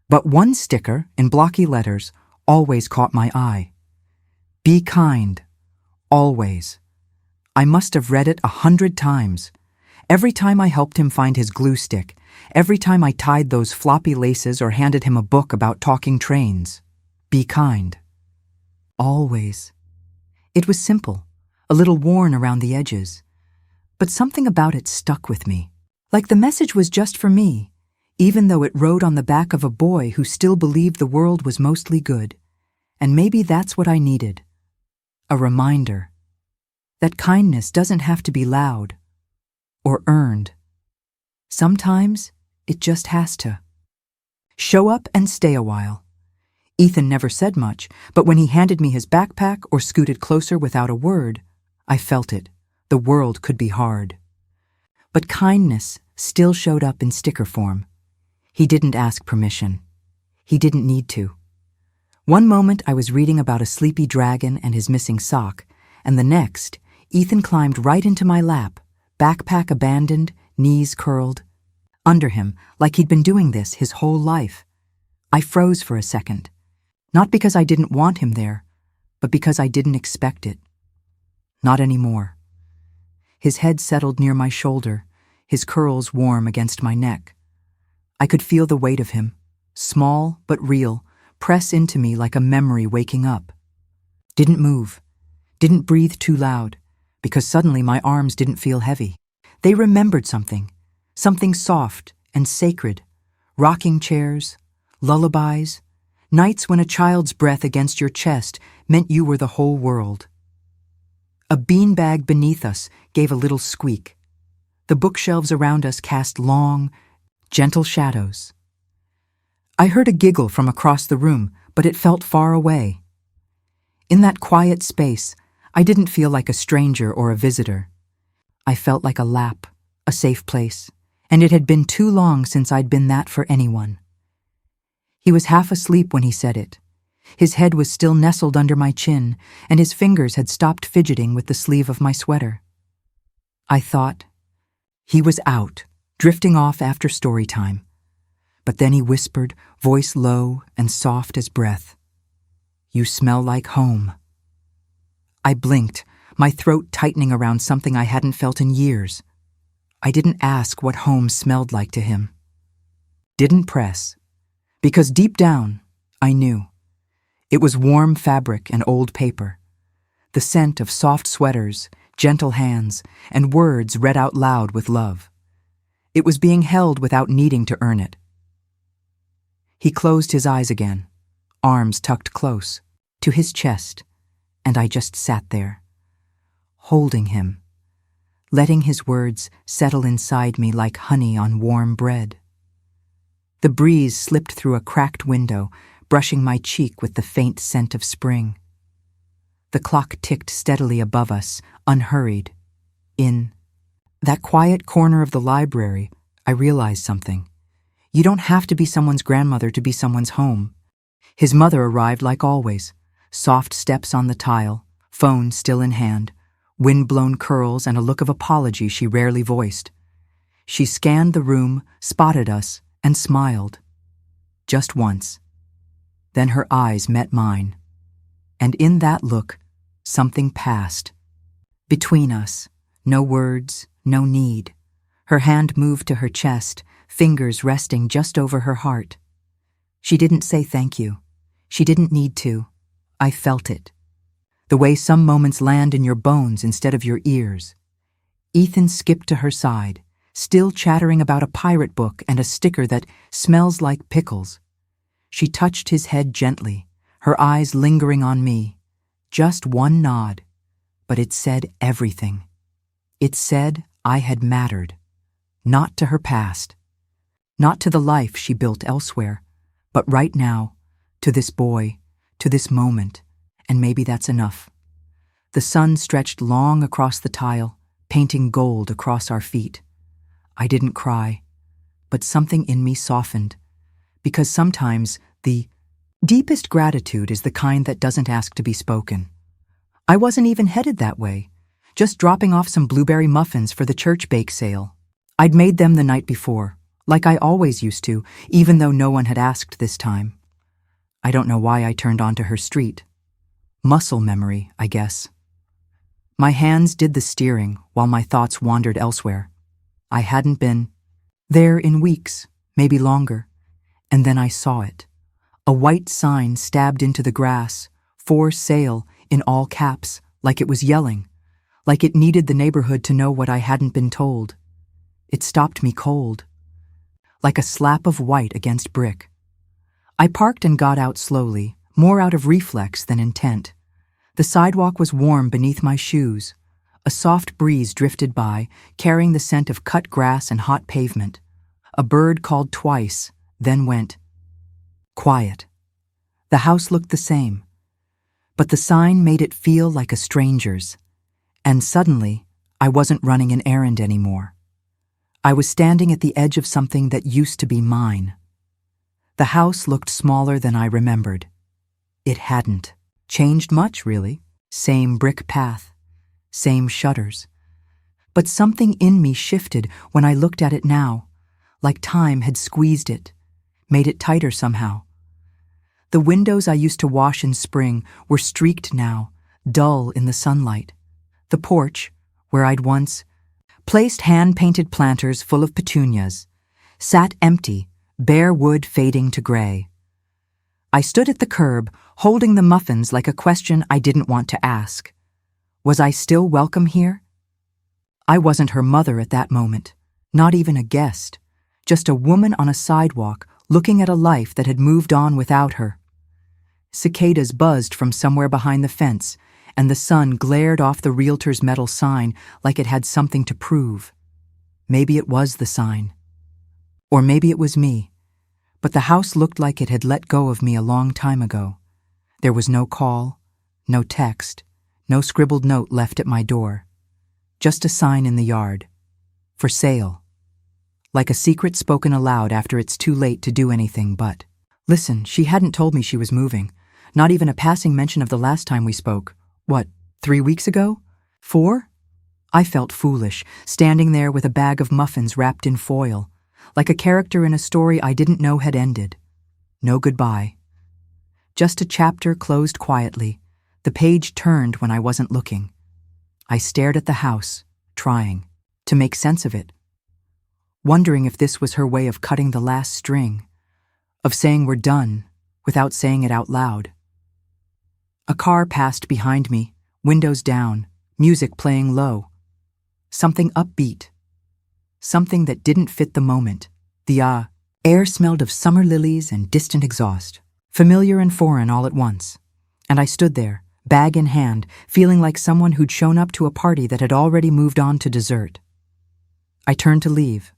But one sticker, in blocky letters, always caught my eye. "Be kind. Always." I must have read it 100 times. Every time I helped him find his glue stick, every time I tied those floppy laces or handed him a book about talking trains. Be kind. Always. It was simple, a little worn around the edges. But something about it stuck with me. Like the message was just for me, even though it rode on the back of a boy who still believed the world was mostly good. And maybe that's what I needed. A reminder that kindness doesn't have to be loud or earned. Sometimes it just has to. Show up and stay a while. Ethan never said much, but when he handed me his backpack or scooted closer without a word, I felt it. The world could be hard. But kindness still showed up in sticker form. He didn't ask permission. He didn't need to. One moment I was reading about a sleepy dragon and his missing sock, and the next, Ethan climbed right into my lap, backpack abandoned, knees curled. Under him, like he'd been doing this his whole life. I froze for a second. Not because I didn't want him there, but because I didn't expect it. Not anymore. His head settled near my shoulder, his curls warm against my neck. I could feel the weight of him, small but real, press into me like a memory waking up. Didn't move, didn't breathe too loud, because suddenly my arms didn't feel heavy. They remembered something soft and sacred, rocking chairs, lullabies, nights when a child's breath against your chest meant you were the whole world. A beanbag beneath us gave a little squeak. The bookshelves around us cast long, gentle shadows. I heard a giggle from across the room, but it felt far away. In that quiet space, I didn't feel like a stranger or a visitor. I felt like a lap, a safe place, and it had been too long since I'd been that for anyone. He was half asleep when he said it. His head was still nestled under my chin, and his fingers had stopped fidgeting with the sleeve of my sweater. I thought, he was out, drifting off after story time. But then he whispered, voice low and soft as breath, "You smell like home." I blinked, my throat tightening around something I hadn't felt in years. I didn't ask what home smelled like to him. Didn't press, because deep down, I knew. It was warm fabric and old paper, the scent of soft sweaters, gentle hands, and words read out loud with love. It was being held without needing to earn it. He closed his eyes again, arms tucked close, to his chest, and I just sat there, holding him, letting his words settle inside me like honey on warm bread. The breeze slipped through a cracked window, brushing my cheek with the faint scent of spring. The clock ticked steadily above us, unhurried. In that quiet corner of the library, I realized something. You don't have to be someone's grandmother to be someone's home. His mother arrived like always, soft steps on the tile, phone still in hand, wind-blown curls and a look of apology she rarely voiced. She scanned the room, spotted us, and smiled. Just once. Then her eyes met mine. And in that look, something passed. Between us, no words, no need. Her hand moved to her chest, fingers resting just over her heart. She didn't say thank you. She didn't need to. I felt it. The way some moments land in your bones instead of your ears. Ethan skipped to her side, still chattering about a pirate book and a sticker that smells like pickles. She touched his head gently, her eyes lingering on me. Just one nod, but it said everything. It said I had mattered, not to her past, not to the life she built elsewhere, but right now, to this boy, to this moment, and maybe that's enough. The sun stretched long across the tile, painting gold across our feet. I didn't cry, but something in me softened, because sometimes the deepest gratitude is the kind that doesn't ask to be spoken. I wasn't even headed that way, just dropping off some blueberry muffins for the church bake sale. I'd made them the night before, like I always used to, even though no one had asked this time. I don't know why I turned onto her street. Muscle memory, I guess. My hands did the steering while my thoughts wandered elsewhere. I hadn't been there in weeks, maybe longer, and then I saw it. A white sign stabbed into the grass, "For sale," in all caps, like it was yelling, like it needed the neighborhood to know what I hadn't been told. It stopped me cold, like a slap of white against brick. I parked and got out slowly, more out of reflex than intent. The sidewalk was warm beneath my shoes. A soft breeze drifted by, carrying the scent of cut grass and hot pavement. A bird called twice, then went quiet. The house looked the same, but the sign made it feel like a stranger's. And suddenly, I wasn't running an errand anymore. I was standing at the edge of something that used to be mine. The house looked smaller than I remembered. It hadn't changed much, really. Same brick path, same shutters. But something in me shifted when I looked at it now, like time had squeezed it, made it tighter somehow. The windows I used to wash in spring were streaked now, dull in the sunlight. The porch, where I'd once placed hand-painted planters full of petunias, sat empty, bare wood fading to gray. I stood at the curb, holding the muffins like a question I didn't want to ask. Was I still welcome here? I wasn't her mother at that moment, not even a guest, just a woman on a sidewalk looking at a life that had moved on without her. Cicadas buzzed from somewhere behind the fence, and the sun glared off the realtor's metal sign like it had something to prove. Maybe it was the sign. Or maybe it was me. But the house looked like it had let go of me a long time ago. There was no call, no text, no scribbled note left at my door. Just a sign in the yard. For sale. Like a secret spoken aloud after it's too late to do anything but. Listen, she hadn't told me she was moving. Not even a passing mention of the last time we spoke. What, 3 weeks ago? 4? I felt foolish, standing there with a bag of muffins wrapped in foil, like a character in a story I didn't know had ended. No goodbye. Just a chapter closed quietly, the page turned when I wasn't looking. I stared at the house, trying to make sense of it, wondering if this was her way of cutting the last string, of saying we're done without saying it out loud. A car passed behind me, windows down, music playing low. Something upbeat. Something that didn't fit the moment. The air smelled of summer lilies and distant exhaust, familiar and foreign all at once. And I stood there, bag in hand, feeling like someone who'd shown up to a party that had already moved on to dessert. I turned to leave.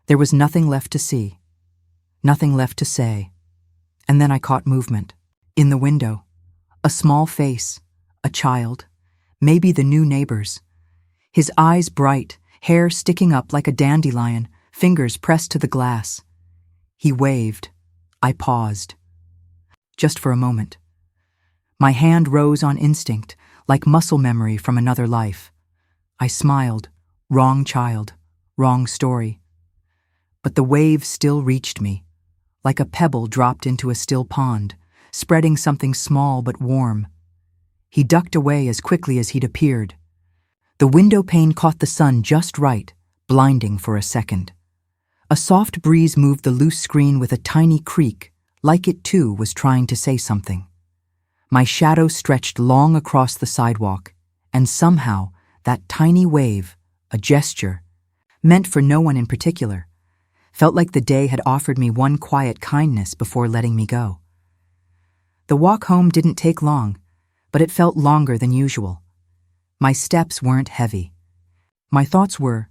There was nothing left to see. Nothing left to say. And then I caught movement. In the window. A small face. A child. Maybe the new neighbors. His eyes bright, hair sticking up like a dandelion, fingers pressed to the glass. He waved. I paused. Just for a moment. My hand rose on instinct, like muscle memory from another life. I smiled. Wrong child. Wrong story. But the wave still reached me, like a pebble dropped into a still pond, spreading something small but warm. He ducked away as quickly as he'd appeared. The window pane caught the sun just right, blinding for a second. A soft breeze moved the loose screen with a tiny creak, like it too was trying to say something. My shadow stretched long across the sidewalk, and somehow that tiny wave, a gesture, meant for no one in particular, felt like the day had offered me one quiet kindness before letting me go. The walk home didn't take long, but it felt longer than usual. My steps weren't heavy. My thoughts were,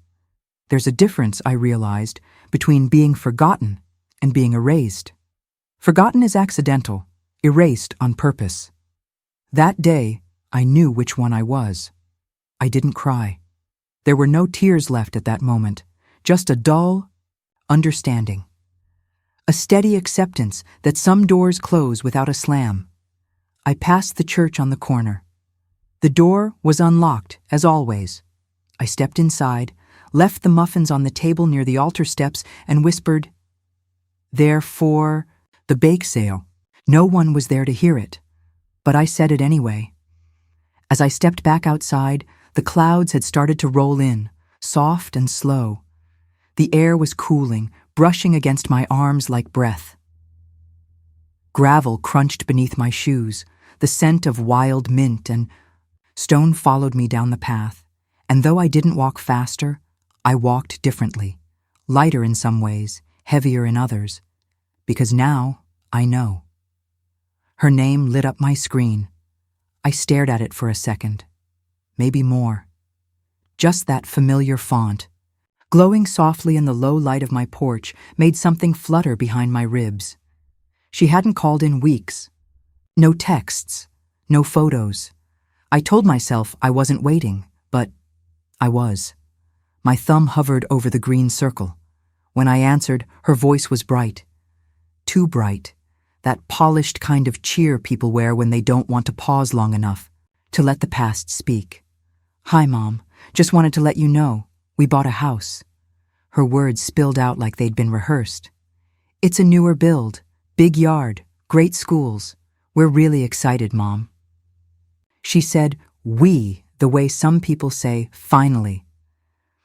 there's a difference, I realized, between being forgotten and being erased. Forgotten is accidental, erased on purpose. That day, I knew which one I was. I didn't cry. There were no tears left at that moment, just a dull understanding. A steady acceptance that some doors close without a slam. I passed the church on the corner. The door was unlocked, as always. I stepped inside, left the muffins on the table near the altar steps, and whispered, "They're for the bake sale." No one was there to hear it, but I said it anyway. As I stepped back outside, the clouds had started to roll in, soft and slow. The air was cooling, brushing against my arms like breath. Gravel crunched beneath my shoes, the scent of wild mint, and Stone followed me down the path, and though I didn't walk faster, I walked differently, lighter in some ways, heavier in others, because now I know. Her name lit up my screen. I stared at it for a second, maybe more. Just that familiar font, glowing softly in the low light of my porch, made something flutter behind my ribs. She hadn't called in weeks. No texts, no photos. I told myself I wasn't waiting, but I was. My thumb hovered over the green circle. When I answered, her voice was bright. Too bright. That polished kind of cheer people wear when they don't want to pause long enough to let the past speak. "Hi, Mom. Just wanted to let you know. We bought a house." Her words spilled out like they'd been rehearsed. "It's a newer build. Big yard. Great schools. We're really excited, Mom." She said, "we," the way some people say, "finally."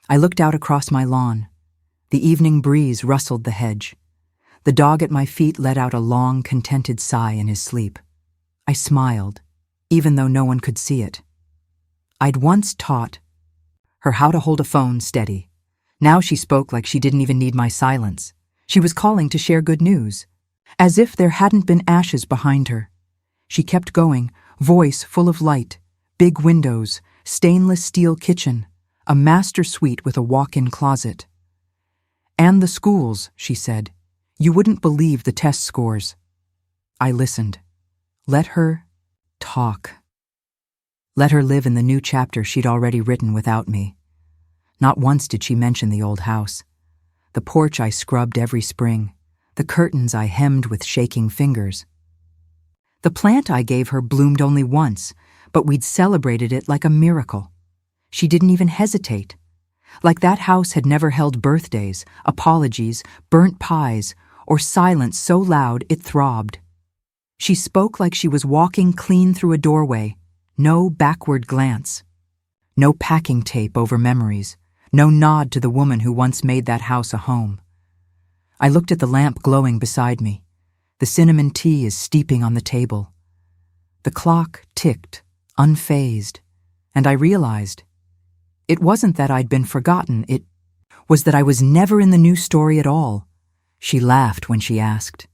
I looked out across my lawn. The evening breeze rustled the hedge. The dog at my feet let out a long, contented sigh in his sleep. I smiled, even though no one could see it. I'd once taught her how to hold a phone steady. Now she spoke like she didn't even need my silence. She was calling to share good news, as if there hadn't been ashes behind her. She kept going, voice full of light, big windows, stainless steel kitchen, a master suite with a walk-in closet. "And the schools," she said. "You wouldn't believe the test scores." I listened. Let her talk. Let her live in the new chapter she'd already written without me. Not once did she mention the old house. The porch I scrubbed every spring, the curtains I hemmed with shaking fingers. The plant I gave her bloomed only once, but we'd celebrated it like a miracle. She didn't even hesitate. Like that house had never held birthdays, apologies, burnt pies, or silence so loud it throbbed. She spoke like she was walking clean through a doorway, no backward glance. No packing tape over memories, no nod to the woman who once made that house a home. I looked at the lamp glowing beside me. The cinnamon tea is steeping on the table. The clock ticked, unfazed, and I realized it wasn't that I'd been forgotten, it was that I was never in the new story at all. She laughed when she asked,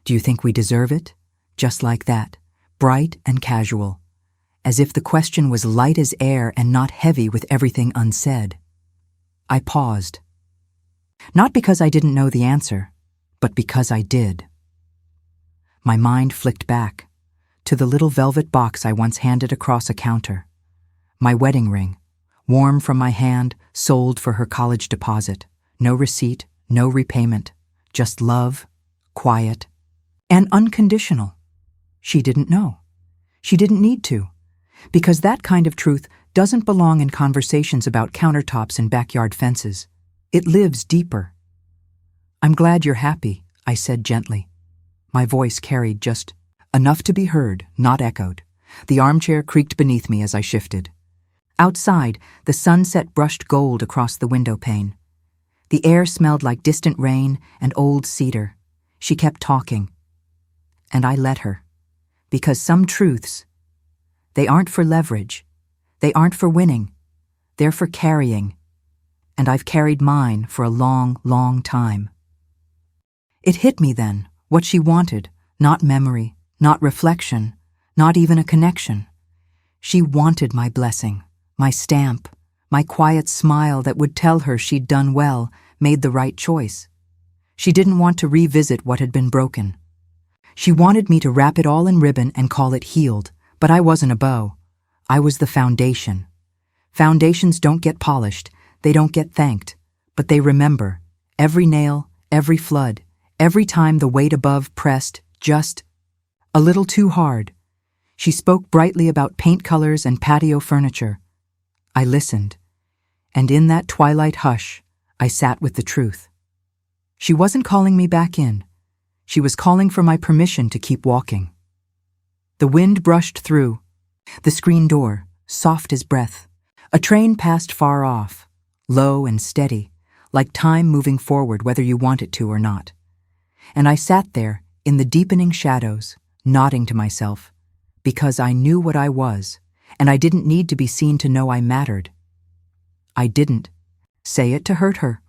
"Do you think we deserve it?" Just like that, bright and casual, as if the question was light as air and not heavy with everything unsaid. I paused. Not because I didn't know the answer, but because I did. My mind flicked back to the little velvet box I once handed across a counter. My wedding ring, warm from my hand, sold for her college deposit. No receipt, no repayment, just love, quiet, and unconditional. She didn't know. She didn't need to, because that kind of truth doesn't belong in conversations about countertops and backyard fences. It lives deeper. "I'm glad you're happy," I said gently. My voice carried just enough to be heard, not echoed. The armchair creaked beneath me as I shifted. Outside, the sunset brushed gold across the window pane. The air smelled like distant rain and old cedar. She kept talking. And I let her. Because some truths, they aren't for leverage. They aren't for winning. They're for carrying. And I've carried mine for a long, long time. It hit me then, what she wanted, not memory, not reflection, not even a connection. She wanted my blessing, my stamp, my quiet smile that would tell her she'd done well, made the right choice. She didn't want to revisit what had been broken. She wanted me to wrap it all in ribbon and call it healed, but I wasn't a bow. I was the foundation. Foundations don't get polished, they don't get thanked, but they remember. Every nail, every flood, every time the weight above pressed just a little too hard. She spoke brightly about paint colors and patio furniture. I listened, and in that twilight hush, I sat with the truth. She wasn't calling me back in. She was calling for my permission to keep walking. The wind brushed through. The screen door, soft as breath. A train passed far off, low and steady, like time moving forward whether you want it to or not. And I sat there in the deepening shadows, nodding to myself, because I knew what I was, and I didn't need to be seen to know I mattered. I didn't say it to hurt her.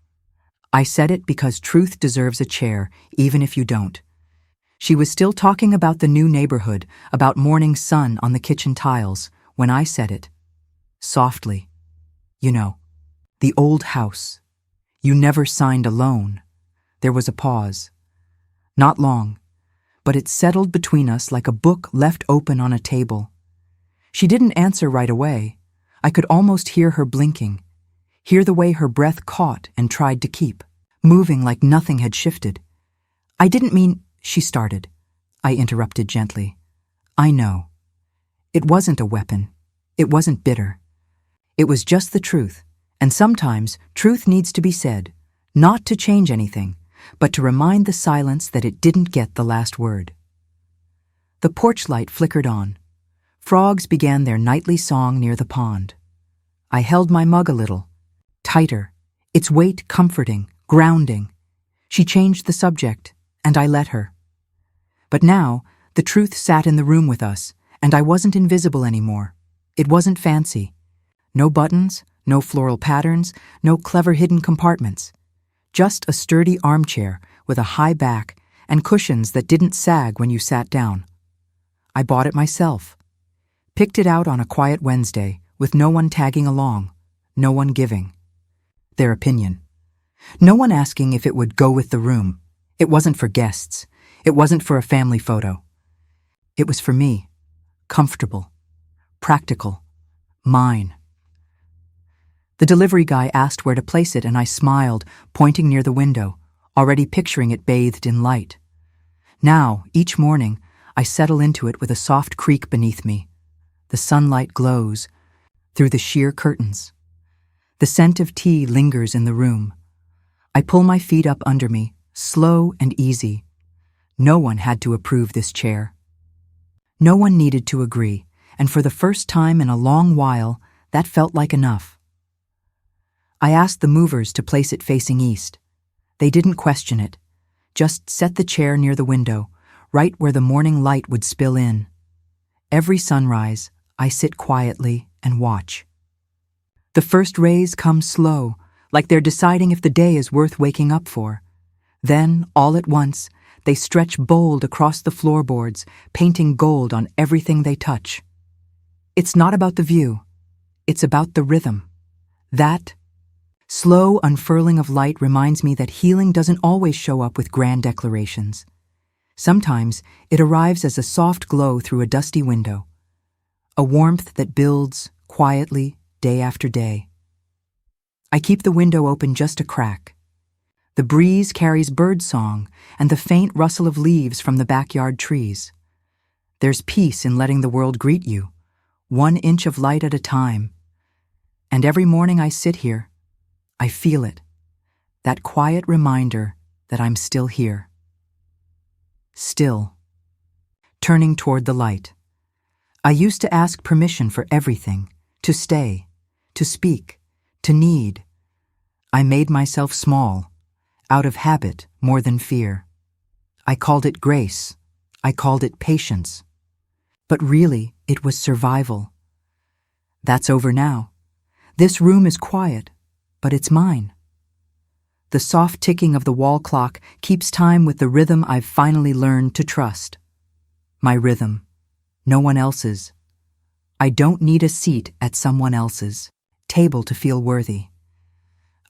I said it because truth deserves a chair, even if you don't. She was still talking about the new neighborhood, about morning sun on the kitchen tiles, when I said it. Softly. "You know, the old house. You never signed a loan." There was a pause. Not long, but it settled between us like a book left open on a table. She didn't answer right away. I could almost hear her blinking, hear the way her breath caught and tried to keep, moving like nothing had shifted. "I didn't mean," she started. I interrupted gently. "I know. It wasn't a weapon. It wasn't bitter. It was just the truth, and sometimes truth needs to be said, not to change anything, but to remind the silence that it didn't get the last word." The porch light flickered on. Frogs began their nightly song near the pond. I held my mug a little, tighter, its weight comforting, grounding. She changed the subject, and I let her. But now, the truth sat in the room with us, and I wasn't invisible anymore. It wasn't fancy. No buttons, no floral patterns, no clever hidden compartments. Just a sturdy armchair with a high back and cushions that didn't sag when you sat down. I bought it myself. Picked it out on a quiet Wednesday with no one tagging along, no one giving their opinion. No one asking if it would go with the room. It wasn't for guests. It wasn't for a family photo. It was for me. Comfortable. Practical. Mine. The delivery guy asked where to place it, and I smiled, pointing near the window, already picturing it bathed in light. Now, each morning, I settle into it with a soft creak beneath me. The sunlight glows through the sheer curtains. The scent of tea lingers in the room. I pull my feet up under me, slow and easy. No one had to approve this chair. No one needed to agree, and for the first time in a long while, that felt like enough. I asked the movers to place it facing east. They didn't question it. Just set the chair near the window, right where the morning light would spill in. Every sunrise, I sit quietly and watch. The first rays come slow, like they're deciding if the day is worth waking up for. Then, all at once, they stretch bold across the floorboards, painting gold on everything they touch. It's not about the view. It's about the rhythm. That slow unfurling of light reminds me that healing doesn't always show up with grand declarations. Sometimes it arrives as a soft glow through a dusty window, a warmth that builds quietly day after day. I keep the window open just a crack. The breeze carries birdsong and the faint rustle of leaves from the backyard trees. There's peace in letting the world greet you, 1 inch of light at a time. And every morning I sit here, I feel it, that quiet reminder that I'm still here. Still, turning toward the light. I used to ask permission for everything, to stay, to speak, to need. I made myself small, out of habit more than fear. I called it grace. I called it patience. But really, it was survival. That's over now. This room is quiet, but it's mine. The soft ticking of the wall clock keeps time with the rhythm I've finally learned to trust. My rhythm, no one else's. I don't need a seat at someone else's table to feel worthy.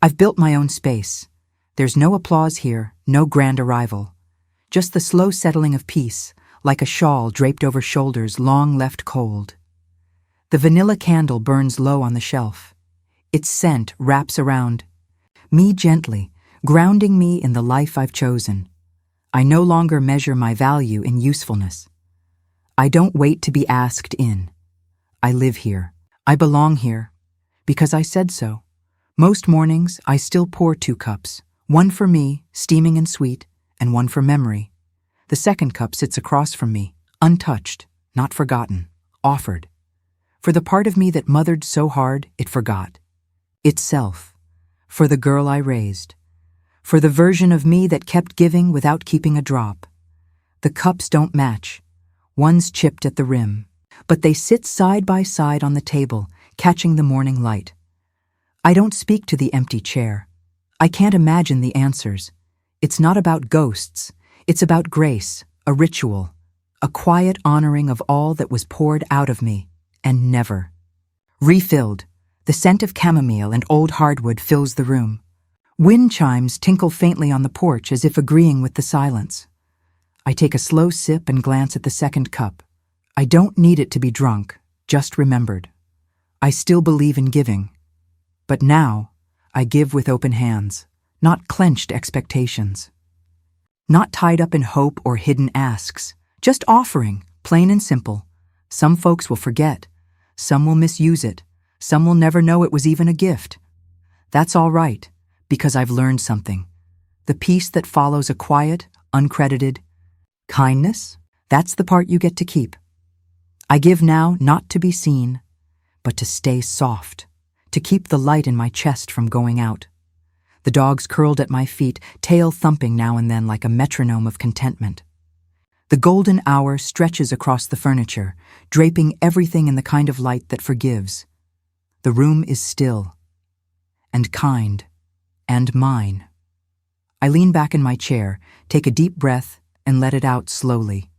I've built my own space. There's no applause here, no grand arrival. Just the slow settling of peace, like a shawl draped over shoulders long left cold. The vanilla candle burns low on the shelf. Its scent wraps around me gently, grounding me in the life I've chosen. I no longer measure my value in usefulness. I don't wait to be asked in. I live here. I belong here. Because I said so. Most mornings, I still pour 2 cups. One for me, steaming and sweet, and one for memory. The second cup sits across from me, untouched, not forgotten, offered. For the part of me that mothered so hard it forgot. Itself. For the girl I raised. For the version of me that kept giving without keeping a drop. The cups don't match. One's chipped at the rim. But they sit side by side on the table, catching the morning light. I don't speak to the empty chair. I can't imagine the answers. It's not about ghosts. It's about grace, a ritual, a quiet honoring of all that was poured out of me, and never. Refilled, the scent of chamomile and old hardwood fills the room. Wind chimes tinkle faintly on the porch as if agreeing with the silence. I take a slow sip and glance at the second cup. I don't need it to be drunk, just remembered. I still believe in giving. But now, I give with open hands, not clenched expectations. Not tied up in hope or hidden asks, just offering, plain and simple. Some folks will forget, some will misuse it, some will never know it was even a gift. That's all right, because I've learned something. The peace that follows a quiet, uncredited kindness, that's the part you get to keep. I give now not to be seen, but to stay soft. To keep the light in my chest from going out. The dogs curled at my feet, tail thumping now and then like a metronome of contentment. The golden hour stretches across the furniture, draping everything in the kind of light that forgives. The room is still, and kind, and mine. I lean back in my chair, take a deep breath, and let it out slowly.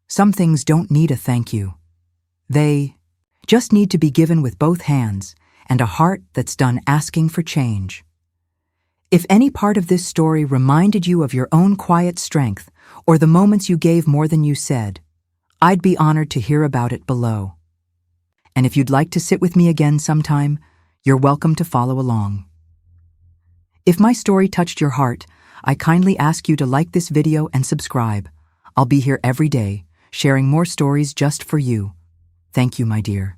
Some things don't need a thank you. They just need to be given with both hands and a heart that's done asking for change. If any part of this story reminded you of your own quiet strength or the moments you gave more than you said, I'd be honored to hear about it below. And if you'd like to sit with me again sometime, you're welcome to follow along. If my story touched your heart, I kindly ask you to like this video and subscribe. I'll be here every day, sharing more stories just for you. Thank you, my dear.